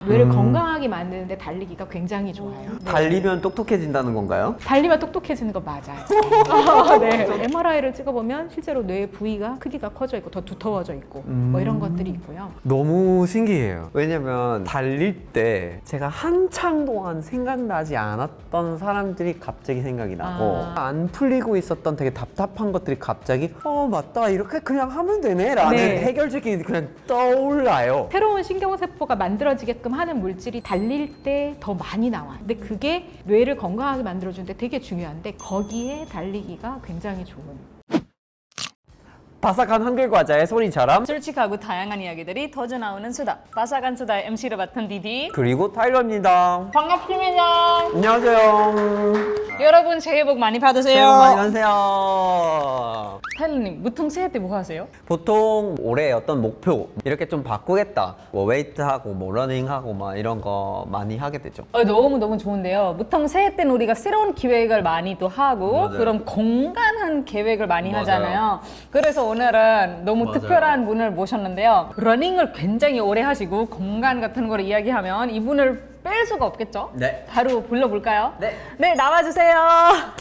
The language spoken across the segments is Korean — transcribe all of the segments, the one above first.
뇌를 건강하게 만드는데 달리기가 굉장히 좋아요. 네. 달리면 똑똑해진다는 건가요? 달리면 똑똑해지는 거 맞아요. 네. MRI를 찍어보면 실제로 뇌 부위가 크기가 커져 있고 더 두터워져 있고 뭐 이런 것들이 있고요. 너무 신기해요. 왜냐면 달릴 때 제가 한창 동안 생각나지 않았던 사람들이 갑자기 생각이 나고 안 풀리고 있었던 되게 답답한 것들이 갑자기 맞다 이렇게 그냥 하면 되네 라는 네. 해결책이 그냥 떠올라요. 새로운 신경세포가 만들어지게끔 하는 물질이 달릴 때 더 많이 나와. 근데 그게 뇌를 건강하게 만들어주는데 되게 중요한데 거기에 달리기가 굉장히 좋은. 바삭한 한글 과자의 소리처럼 솔직하고 다양한 이야기들이 터져 나오는 수다. 바삭한 수다의 MC를 맡은 디디. 그리고 타일러입니다. 반갑습니다. 안녕하세요. 여러분 새해 복 많이 받으세요. 새해 복 많이 받으세요. 타일러님, 무통 새해 때 뭐 하세요? 보통 올해 어떤 목표 이렇게 좀 바꾸겠다 뭐 웨이트하고 뭐 러닝하고 막 이런 거 많이 하게 되죠. 너무 좋은데요. 무통 새해 때는 우리가 새로운 기획을 많이 또 하고 맞아요. 그런 건강한 계획을 많이 맞아요. 하잖아요. 그래서 오늘은 너무 맞아요. 특별한 분을 모셨는데요. 러닝을 굉장히 오래 하시고 건강 같은 걸 이야기하면 이분을 뺄 수가 없겠죠? 네. 바로 불러볼까요? 네. 네, 나와주세요. 와!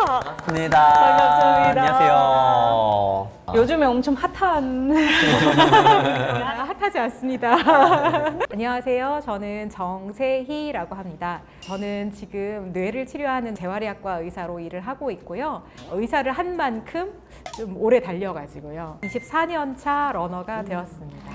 반갑습니다. 반갑습니다. 안녕하세요. 요즘에 엄청 핫한 핫하지 않습니다. 안녕하세요. 저는 정세희라고 합니다. 저는 지금 뇌를 치료하는 재활의학과 의사로 일을 하고 있고요. 의사를 한 만큼 좀 오래 달려가지고요. 24년 차 러너가 되었습니다.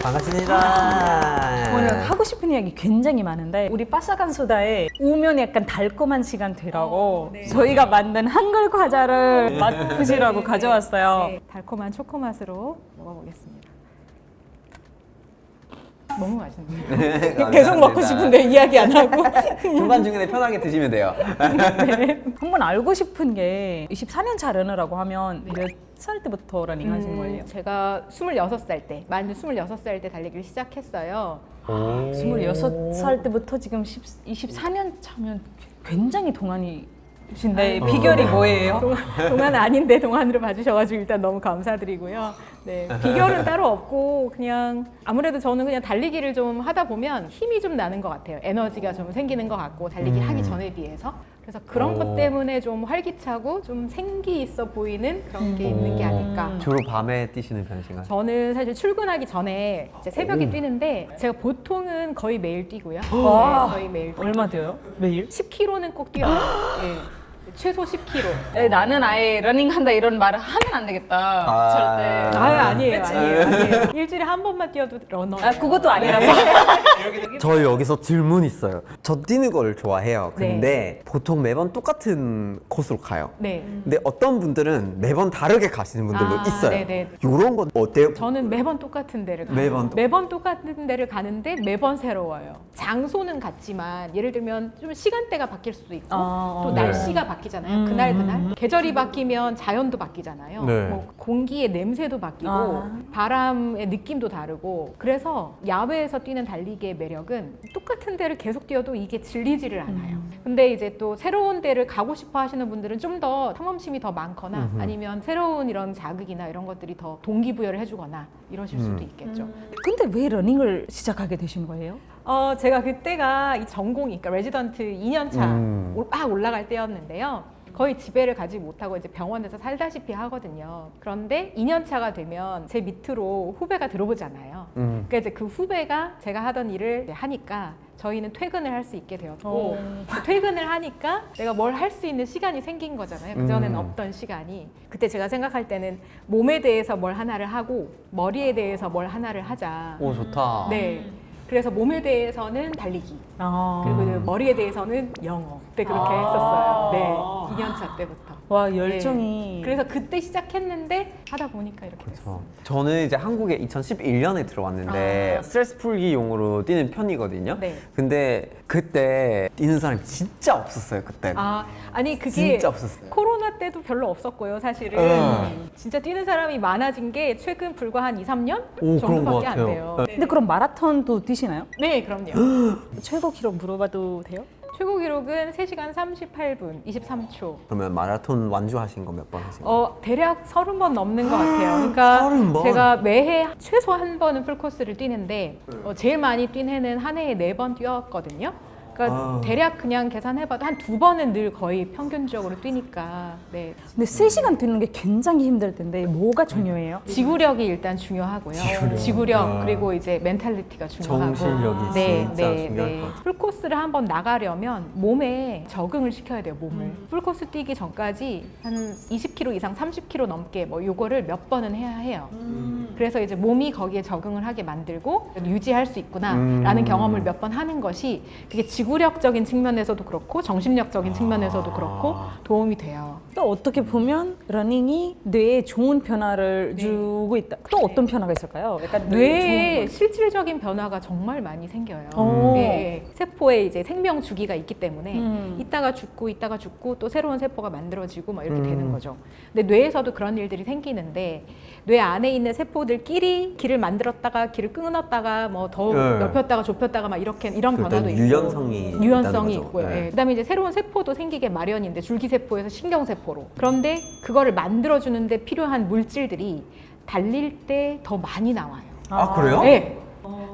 반갑습니다. 오늘 하고 싶은 이야기 굉장히 많은데 우리 바삭한 소다에 오면 약간 달콤한 시간 되라고 네. 저희가 만든 한글 과자를 맛보시라고 가져왔어요. 네, 달콤한 초코 맛으로 먹어보겠습니다. 너무 맛있네요. 계속 먹고 싶은데 이야기 안 하고. 중간중간에 편하게 드시면 돼요. 한번 알고 싶은 게 24년 차 러너라고 하면 몇 살 때부터 러닝 하신 거예요? 제가 26살 때, 만 26살 때 달리기를 시작했어요. 26살 때부터 지금 24년 차면 굉장히 동안이신데 비결이 뭐예요? 동안 아닌데 동안으로 봐주셔가지고 일단 너무 감사드리고요. 네, 비결은 따로 없고 그냥 아무래도 저는 그냥 달리기를 좀 하다 보면 힘이 좀 나는 것 같아요. 에너지가 좀 생기는 것 같고 달리기 하기 전에 비해서. 그래서 그런 것 때문에 좀 활기차고 좀 생기 있어 보이는 그런 게 있는 게 아닐까. 주로 밤에 뛰시는 편이신가요? 저는 사실 출근하기 전에 이제 새벽에 뛰는데 제가 보통은 거의 매일 뛰고요. 와. 네, 거의 매일 뛰고. 얼마 돼요? 매일? 10km는 꼭 뛰어요. 네, 최소 10km. 네, 나는 아예 러닝한다 이런 말을 하면 안 되겠다. 절대. 아니에요. 일주일에 한 번만 뛰어도 러너. 그것도 아니라서. 저 여기서 질문 있어요. 저 뛰는 걸 좋아해요. 네. 근데 보통 매번 똑같은 코스로 가요. 네. 근데 어떤 분들은 매번 다르게 가시는 분들도 있어요. 네네. 이런 건 어때요? 저는 매번 똑같은 데를 가요. 매번 똑같은 데를 가는데 매번 새로워요. 장소는 같지만 예를 들면 좀 시간대가 바뀔 수도 있고 또 네. 날씨가 바뀌잖아요. 그날 계절이 바뀌면 자연도 바뀌잖아요. 네. 뭐 공기의 냄새도 바뀌고 바람의 느낌도 다르고 그래서 야외에서 뛰는 달리기의 매력은 똑같은 데를 계속 뛰어도 이게 질리지를 않아요. 근데 이제 또 새로운 데를 가고 싶어 하시는 분들은 좀 더 탐험심이 더 많거나 아니면 새로운 이런 자극이나 이런 것들이 더 동기부여를 해주거나 이러실 수도 있겠죠. 근데 왜 러닝을 시작하게 되신 거예요? 제가 그때가 이 전공이, 그러니까 레지던트 2년차 막 올라갈 때였는데요. 거의 집에를 가지 못하고 이제 병원에서 살다시피 하거든요. 그런데 2년차가 되면 제 밑으로 후배가 들어오잖아요. 그러니까 이제 그 후배가 제가 하던 일을 이제 하니까 저희는 퇴근을 할 수 있게 되었고 퇴근을 하니까 내가 뭘 할 수 있는 시간이 생긴 거잖아요. 그전에는 없던 시간이. 그때 제가 생각할 때는 몸에 대해서 뭘 하나를 하고 머리에 대해서 뭘 하나를 하자. 오 좋다. 네. 그래서 몸에 대해서는 달리기, 그리고 머리에 대해서는 영어. 그때 그렇게 했었어요. 네, 2년차 때부터. 와, 열정이. 네. 그래서 그때 시작했는데 하다 보니까 이렇게 됐어요. 저는 이제 한국에 2011년에 들어왔는데 스트레스 풀기용으로 뛰는 편이거든요. 네. 근데 그때 뛰는 사람이 진짜 없었어요. 그때. 아니 그게 진짜 없었어요. 코로나 때도 별로 없었고요, 사실은. 진짜 뛰는 사람이 많아진 게 최근 불과 한 2, 3년 오, 그런 것 정도밖에 안 같아요. 돼요. 근데 그럼 마라톤도 뛰시나요? 네, 그럼요. 최고 기록 물어봐도 돼요? 최고 기록은 3시간 38분 23초. 그러면 마라톤 완주하신 거 몇 번 하신 거예요? 대략 30번 넘는 것 같아요. 그러니까 30번? 제가 매해 최소 한 번은 풀코스를 뛰는데 제일 많이 뛴 해는 한 해에 4번 뛰었거든요. 그러니까 대략 그냥 계산해봐도 한 2번은 늘 거의 평균적으로 뛰니까. 네. 근데 3시간 뛰는 게 굉장히 힘들 텐데 뭐가 중요해요? 지구력이 일단 중요하고요. 지구력 그리고 이제 멘탈리티가 중요하고. 정신력이 진짜 중요할 것 같아요. 풀코스를 한번 나가려면 몸에 적응을 시켜야 돼요. 몸을. 풀코스 뛰기 전까지 한 20km 이상 30km 넘게 뭐 요거를 몇 번은 해야 해요. 그래서 이제 몸이 거기에 적응을 하게 만들고 유지할 수 있구나라는 경험을 몇 번 하는 것이 그게 지구력적인 측면에서도 그렇고 정신력적인 측면에서도 그렇고 도움이 돼요. 또 어떻게 보면 러닝이 뇌에 좋은 변화를 주고 있다. 또 어떤 변화가 있을까요? 약간 뇌에 실질적인 변화가 정말 많이 생겨요. 오. 네. 세포에 이제 생명 주기가 있기 때문에 있다가 죽고 또 새로운 세포가 만들어지고 막 이렇게 되는 거죠. 근데 뇌에서도 그런 일들이 생기는데 뇌 안에 있는 세포들끼리 길을 만들었다가 길을 끊었다가 뭐 더 네. 넓혔다가 좁혔다가 막 이런 변화도 있고 유연성이 유연성이 있다는 거죠. 있고요. 네. 예. 그다음에 이제 새로운 세포도 생기게 마련인데 줄기세포에서 신경세포로. 그런데 그거를 만들어주는데 필요한 물질들이 달릴 때 더 많이 나와요. 아, 그래요? 네.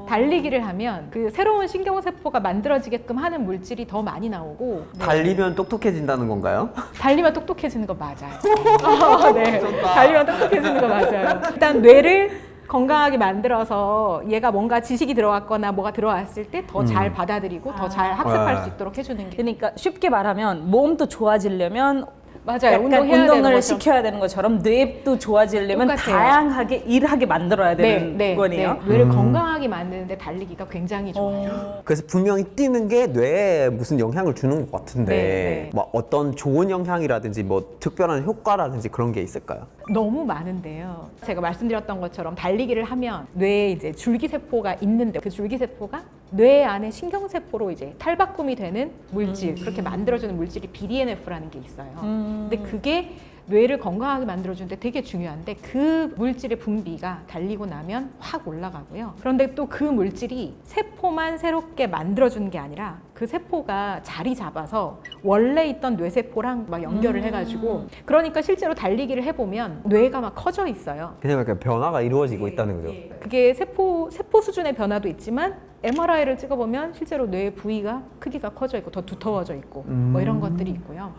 달리기를 하면 그 새로운 신경세포가 만들어지게끔 하는 물질이 더 많이 나오고 달리면 똑똑해진다는 건가요? 달리면 똑똑해지는 거 맞아요. 네. 달리면 똑똑해지는 거 맞아요. 일단 뇌를 건강하게 만들어서 얘가 뭔가 지식이 들어왔거나 뭐가 들어왔을 때 더 잘 받아들이고 더 잘 학습할 수 있도록 해주는 게 그러니까 쉽게 말하면 몸도 좋아지려면 맞아요. 약간 운동해야 되는 운동을 것처럼. 시켜야 되는 것처럼 뇌도 좋아지려면 똑같아요. 다양하게 일하게 만들어야 되는 거네요. 뇌를 건강하게 만드는데 달리기가 굉장히 좋아요. 그래서 분명히 뛰는 게 뇌에 무슨 영향을 주는 것 같은데 네. 뭐 어떤 좋은 영향이라든지 뭐 특별한 효과라든지 그런 게 있을까요? 너무 많은데요. 제가 말씀드렸던 것처럼 달리기를 하면 뇌에 이제 줄기세포가 있는데 그 줄기세포가 뇌 안에 신경세포로 이제 탈바꿈이 되는 물질, 그렇게 만들어주는 물질이 BDNF라는 게 있어요. 근데 그게 뇌를 건강하게 만들어주는데 되게 중요한데 그 물질의 분비가 달리고 나면 확 올라가고요. 그런데 또 그 물질이 세포만 새롭게 만들어주는 게 아니라 그 세포가 자리 잡아서 원래 있던 뇌세포랑 막 연결을 해가지고 그러니까 실제로 달리기를 해보면 뇌가 막 커져 있어요. 그냥 약간 변화가 이루어지고 있다는 거죠. 그게 세포 수준의 변화도 있지만 MRI를 찍어보면 실제로 뇌 부위가 크기가 커져 있고 더 두터워져 있고 뭐 이런 것들이 있고요.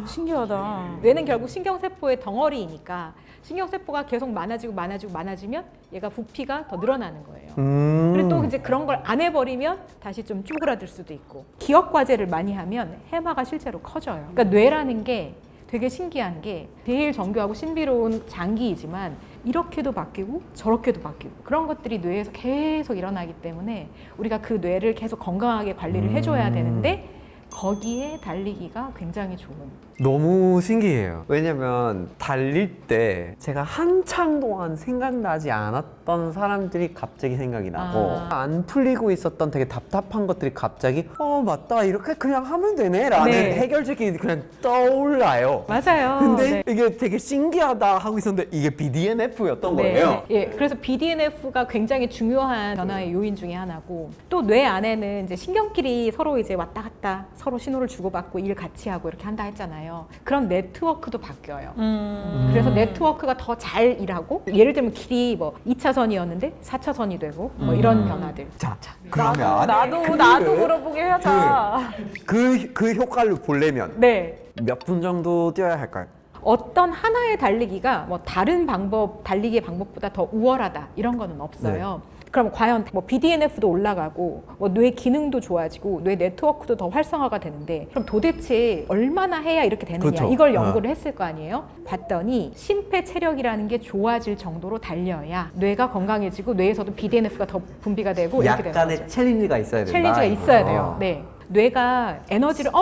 신기하다. 뇌는 결국 신경세포의 덩어리이니까 신경세포가 계속 많아지면 얘가 부피가 더 늘어나는 거예요. 그리고 또 이제 그런 걸 안 해버리면 다시 좀 쭈그라들 수도 있고 기억 과제를 많이 하면 해마가 실제로 커져요. 그러니까 뇌라는 게 되게 신기한 게 제일 정교하고 신비로운 장기이지만 이렇게도 바뀌고 저렇게도 바뀌고 그런 것들이 뇌에서 계속 일어나기 때문에 우리가 그 뇌를 계속 건강하게 관리를 해줘야 되는데 거기에 달리기가 굉장히 좋은. 너무 신기해요. 왜냐면 달릴 때 제가 한창 동안 생각나지 않았던 사람들이 갑자기 생각이 나고 안 풀리고 있었던 되게 답답한 것들이 갑자기 맞다 이렇게 그냥 하면 되네 라는 네. 해결책이 그냥 떠올라요. 맞아요. 근데 네. 이게 되게 신기하다 하고 있었는데 이게 BDNF였던 거예요. 예, 그래서 BDNF가 굉장히 중요한 변화의 요인 중에 하나고 또 뇌 안에는 이제 신경끼리 서로 이제 왔다 갔다 서로 신호를 주고받고 일 같이 하고 이렇게 한다 했잖아요. 그런 네트워크도 바뀌어요. 그래서 네트워크가 더 잘 일하고 예를 들면 길이 뭐 2차선이었는데 4차선이 되고 뭐 이런 변화들. 자, 그러면 나도 물어보게 하자. 그 효과를 보려면 네. 몇 분 정도 뛰어야 할까요? 어떤 하나의 달리기가 뭐 다른 달리기의 방법보다 더 우월하다 이런 거는 없어요. 그럼 과연 뭐 BDNF도 올라가고 뭐 뇌 기능도 좋아지고 뇌 네트워크도 더 활성화가 되는데 그럼 도대체 얼마나 해야 이렇게 되느냐 그렇죠. 이걸 연구를 했을 거 아니에요? 봤더니 심폐체력이라는 게 좋아질 정도로 달려야 뇌가 건강해지고 뇌에서도 BDNF가 더 분비가 되고 이렇게 되는 약간의 거죠. 챌린지가 있어야 된다. 챌린지가 있어야 돼요. 어. 네. 뇌가 에너지를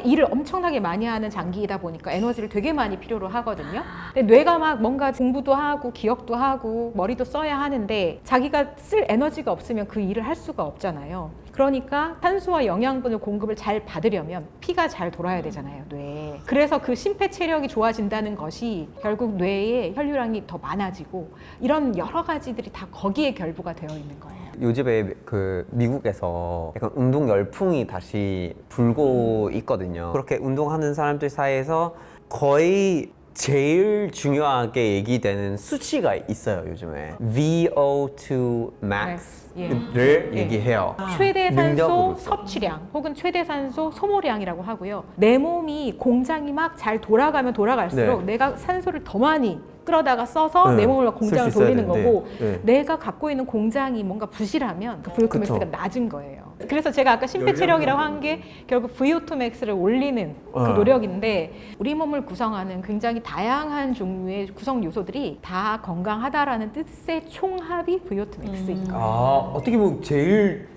일을 엄청나게 많이 하는 장기이다 보니까 에너지를 되게 많이 필요로 하거든요. 근데 뇌가 막 뭔가 공부도 하고 기억도 하고 머리도 써야 하는데 자기가 쓸 에너지가 없으면 그 일을 할 수가 없잖아요. 그러니까 탄수와 영양분을 공급을 잘 받으려면 피가 잘 돌아야 되잖아요, 뇌에. 그래서 그 심폐체력이 좋아진다는 것이 결국 뇌에 혈류량이 더 많아지고 이런 여러 가지들이 다 거기에 결부가 되어 있는 거예요. 요즘에 그 미국에서 약간 운동 열풍이 다시 불고 있거든요. 그렇게 운동하는 사람들 사이에서 거의 제일 중요하게 얘기되는 수치가 있어요, 요즘에. VO2 max를 예. 얘기해요. 최대 산소 능력으로서. 섭취량 혹은 최대 산소 소모량이라고 하고요. 내 몸이 공장이 막 잘 돌아가면 돌아갈수록 네. 내가 산소를 더 많이 끌어다가 써서 네. 내 몸을 공장을 쓸수 있어야 돌리는 되는데. 거고 네. 내가 갖고 있는 공장이 뭔가 부실하면 그 VO2max가 그쵸. 낮은 거예요. 그래서 제가 아까 심폐체력이라고 한 게 결국 VO2max를 올리는 그 어. 노력인데 우리 몸을 구성하는 굉장히 다양한 종류의 구성 요소들이 다 건강하다라는 뜻의 총합이 VO2max인 거예요. 아, 어떻게 보면 제일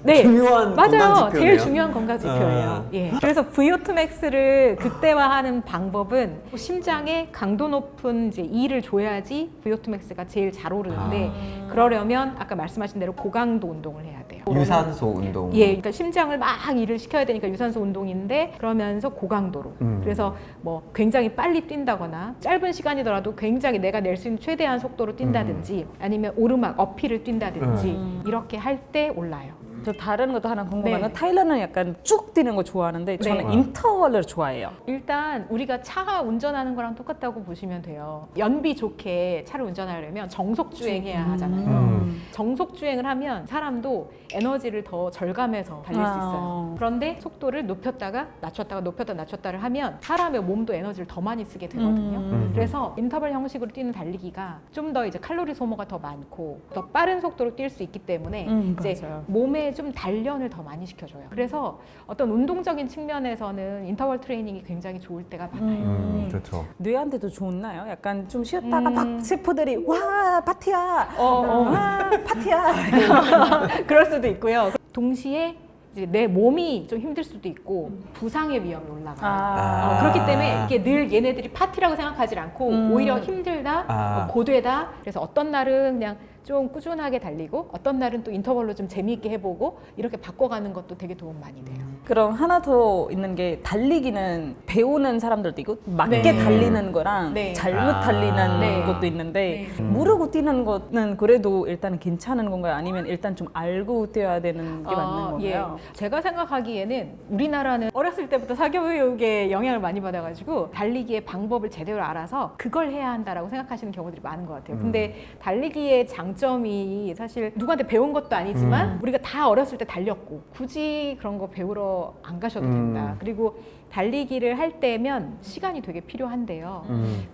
네, 중요한 건강 맞아요. 지표네요. 제일 중요한 건강 지표예요. 아. 예. 그래서 VO2max를 극대화하는 방법은 심장에 강도 높은 이제 E를 줘야지 VO2max가 제일 잘 오르는데 그러려면 아까 말씀하신 대로 고강도 운동을 해야 돼요. 유산소 운동. 예, 그러니까 심장을 막 일을 시켜야 되니까 유산소 운동인데 그러면서 고강도로. 그래서 뭐 굉장히 빨리 뛴다거나 짧은 시간이더라도 굉장히 내가 낼 수 있는 최대한 속도로 뛴다든지 아니면 오르막 어필을 뛴다든지 이렇게 할 때 올라요. 저 다른 것도 하나 궁금한 네. 건 타일러는 약간 쭉 뛰는 거 좋아하는데 저는 네. 인터벌을 좋아해요. 일단 우리가 차 운전하는 거랑 똑같다고 보시면 돼요. 연비 좋게 차를 운전하려면 정속 주행해야 하잖아요. 정속 주행을 하면 사람도 에너지를 더 절감해서 달릴 수 있어요. 그런데 속도를 높였다가 낮췄다가 높였다 낮췄다를 하면 사람의 몸도 에너지를 더 많이 쓰게 되거든요. 그래서 인터벌 형식으로 뛰는 달리기가 좀 더 이제 칼로리 소모가 더 많고 더 빠른 속도로 뛸 수 있기 때문에 이제 맞아요. 몸에 좀 단련을 더 많이 시켜줘요. 그래서 어떤 운동적인 측면에서는 인터벌 트레이닝이 굉장히 좋을 때가 많아요. 그렇죠. 뇌한테도 좋나요? 약간 좀 쉬었다가 막 세포들이 와 파티야, 와 파티야. 그럴 수도 있고요. 동시에 이제 내 몸이 좀 힘들 수도 있고 부상의 위험이 올라가요. 그렇기 때문에 이게 늘 얘네들이 파티라고 생각하지 않고 오히려 힘들다, 고되다. 그래서 어떤 날은 그냥 좀 꾸준하게 달리고 어떤 날은 또 인터벌로 좀 재미있게 해보고 이렇게 바꿔가는 것도 되게 도움 많이 돼요. 그럼 하나 더 있는 게 달리기는 배우는 사람들도 있고 맞게 네. 달리는 거랑 네. 잘못 달리는 네. 것도 있는데 네. 모르고 뛰는 거는 그래도 일단 괜찮은 건가요? 아니면 일단 좀 알고 뛰어야 되는 게 맞는 건가요? 예. 제가 생각하기에는 우리나라는 어렸을 때부터 사교육에 영향을 많이 받아가지고 달리기의 방법을 제대로 알아서 그걸 해야 한다라고 생각하시는 경우들이 많은 것 같아요. 근데 달리기의 장점이 사실 누구한테 배운 것도 아니지만 우리가 다 어렸을 때 달렸고 굳이 그런 거 배우러 안 가셔도 된다. 그리고 달리기를 할 때면 시간이 되게 필요한데요.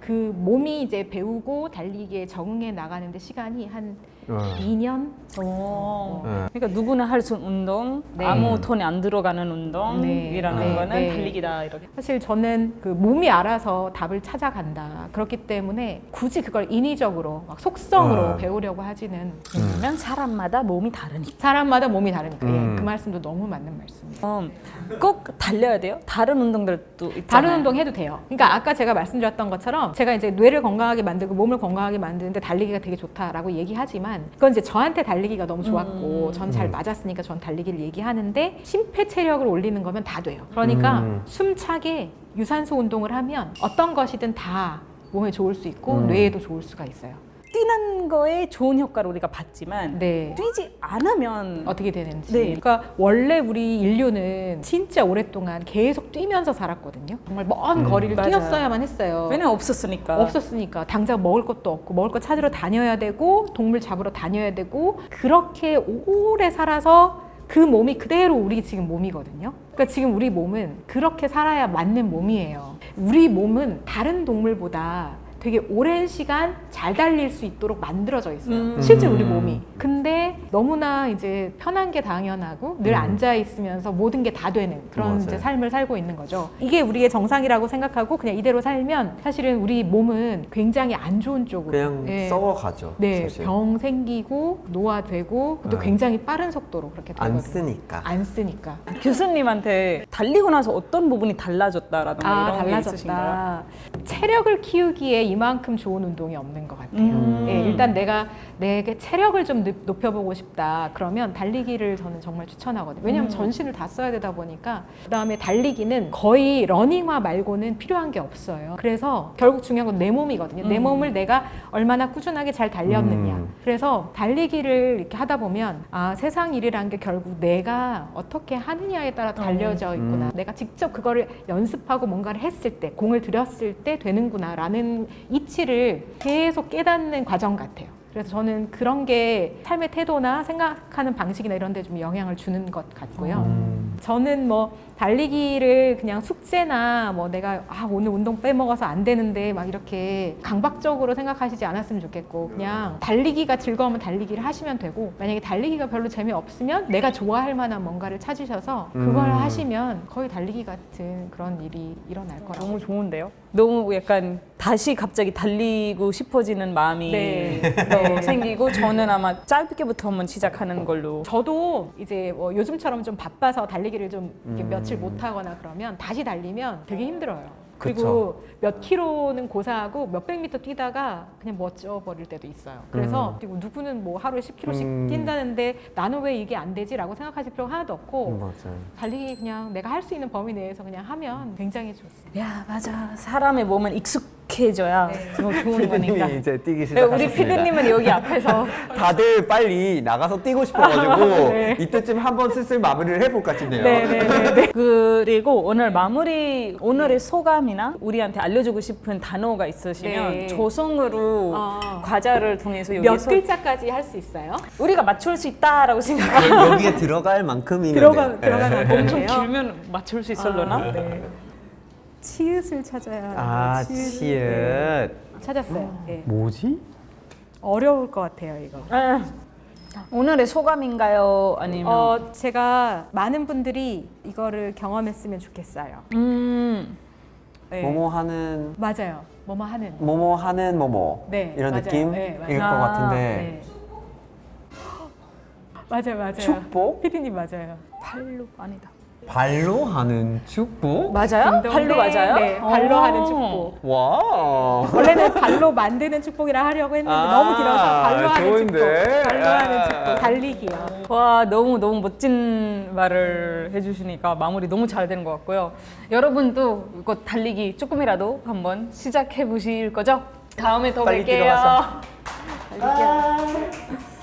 그 몸이 이제 배우고 달리기에 적응해 나가는데 시간이 한 2년? 그러니까 누구나 할 수 있는 운동, 네. 아무 돈이 안 들어가는 운동이라는 네. 거는 네. 달리기다 이렇게. 사실 저는 그 몸이 알아서 답을 찾아간다. 그렇기 때문에 굳이 그걸 인위적으로 막 속성으로 배우려고 하지는 왜냐면 사람마다 몸이 다르니까. 사람마다 몸이 다르니까 예, 그 말씀도 너무 맞는 말씀이에요. 꼭 달려야 돼요? 다른 운동들도 있잖아요. 다른 운동 해도 돼요. 그러니까 아까 제가 말씀드렸던 것처럼 제가 이제 뇌를 건강하게 만들고 몸을 건강하게 만드는데 달리기가 되게 좋다라고 얘기하지만 그건 이제 저한테 달리기가 너무 좋았고 전 잘 맞았으니까 전 달리기를 얘기하는데 심폐체력을 올리는 거면 다 돼요. 그러니까 숨차게 유산소 운동을 하면 어떤 것이든 다 몸에 좋을 수 있고 뇌에도 좋을 수가 있어요. 뛰는 거에 좋은 효과를 우리가 봤지만 네. 뛰지 않으면 어떻게 되는지. 네. 그러니까 원래 우리 인류는 진짜 오랫동안 계속 뛰면서 살았거든요. 정말 먼 거리를 맞아요. 뛰었어야만 했어요. 왜냐면 없었으니까. 없었으니까 당장 먹을 것도 없고 먹을 거 찾으러 다녀야 되고 동물 잡으러 다녀야 되고 그렇게 오래 살아서 그 몸이 그대로 우리 지금 몸이거든요. 그러니까 지금 우리 몸은 그렇게 살아야 맞는 몸이에요. 우리 몸은 다른 동물보다 되게 오랜 시간 잘 달릴 수 있도록 만들어져 있어요. 실제 우리 몸이. 근데 너무나 이제 편한 게 당연하고 늘 앉아 있으면서 모든 게 다 되는 그런 맞아요. 이제 삶을 살고 있는 거죠. 이게 우리의 정상이라고 생각하고 그냥 이대로 살면 사실은 우리 몸은 굉장히 안 좋은 쪽으로 그냥 예. 썩어가죠. 네, 사실. 병 생기고 노화되고 또 굉장히 빠른 속도로 그렇게 되거든요. 안 쓰니까. 안 쓰니까. 교수님한테 달리고 나서 어떤 부분이 달라졌다라든가 이런 게 있으신가요? 달라졌다. 체력을 키우기에 이만큼 좋은 운동이 없는 것 같아요. 예, 일단 내가 내게 체력을 좀 높여보고 싶다. 그러면 달리기를 저는 정말 추천하거든요. 왜냐하면 전신을 다 써야 되다 보니까. 그다음에 달리기는 거의 러닝화 말고는 필요한 게 없어요. 그래서 결국 중요한 건 내 몸이거든요. 내 몸을 내가 얼마나 꾸준하게 잘 달렸느냐. 그래서 달리기를 이렇게 하다 보면 아, 세상 일이라는 게 결국 내가 어떻게 하느냐에 따라 달려져 있구나. 내가 직접 그거를 연습하고 뭔가를 했을 때, 공을 들였을 때 되는구나라는 이치를 계속 깨닫는 과정 같아요. 그래서 저는 그런 게 삶의 태도나 생각하는 방식이나 이런 데 좀 영향을 주는 것 같고요. 저는 뭐 달리기를 그냥 숙제나 뭐 내가 아, 오늘 운동 빼먹어서 안 되는데 막 이렇게 강박적으로 생각하시지 않았으면 좋겠고, 그냥 달리기가 즐거우면 달리기를 하시면 되고, 만약에 달리기가 별로 재미없으면 내가 좋아할 만한 뭔가를 찾으셔서 그걸 하시면 거의 달리기 같은 그런 일이 일어날 거라고. 너무 좋은데요? 너무 약간 다시 갑자기 달리고 싶어지는 마음이 네. 또 생기고, 저는 아마 짧게부터 한번 시작하는 걸로. 저도 이제 뭐 요즘처럼 좀 바빠서 달리기를 좀 이렇게 며칠 못 하거나 그러면 다시 달리면 되게 힘들어요. 그리고 몇 킬로는 고사하고 몇백 미터 뛰다가 그냥 멋져 버릴 때도 있어요. 그래서 그리고 누구는 뭐 하루에 10km씩 뛴다는데 나는 왜 이게 안 되지라고 생각하실 필요가 하나도 없고, 맞아요. 달리기 그냥 내가 할 수 있는 범위 내에서 그냥 하면 굉장히 좋습니다. 야, 맞아. 사람의 몸은 익숙해져야 너무 좋은 거니까. 피디님이 이제 뛰기 네, 시작하셨습니다. 우리 피디님은 여기 앞에서 다들 빨리 나가서 뛰고 싶어가지고 이때쯤 한번 슬슬 마무리를 해볼까 싶네요. 그리고 오늘 마무리, 오늘의 소감이나 우리한테 알려주고 싶은 단어가 있으시면 네. 조성으로 과자를 통해서 몇 여기서 글자까지 할 수 있어요? 우리가 맞출 수 있다라고 생각해요. 여기에 들어갈 만큼이면 들어가는 엄청 건데요. 길면 맞출 수 있을려나? 네. 치읓을 찾아야 아, 치읓. 치읓. 찾았어요. 네. 뭐지? 어려울 것 같아요, 이거. 오늘의 소감인가요? 아니면 제가 많은 분들이 이거를 경험했으면 좋겠어요. 네. 뭐뭐 하는 맞아요. 뭐뭐 하는. 뭐뭐 하는 뭐뭐 네, 이런 맞아요. 느낌일 네, 것 맞아요. 같은데 네. 맞아요. 축복? 피디님 맞아요. 발로 아니다. 발로 하는 축복? 맞아요? 딩동댕. 발로 맞아요? 네, 발로 하는 축복. 와. 원래는 발로 만드는 축복이라 하려고 했는데 아, 너무 길어서 발로 하는 좋은데? 축복. 발로 하는 아. 축복. 달리기요. 와, 너무 멋진 말을 해주시니까 마무리 너무 잘 되는 것 같고요. 여러분도 이거 달리기 조금이라도 한번 시작해 보실 거죠? 다음에 더 빨리 뵐게요. 뛰러 가서. 달리기요.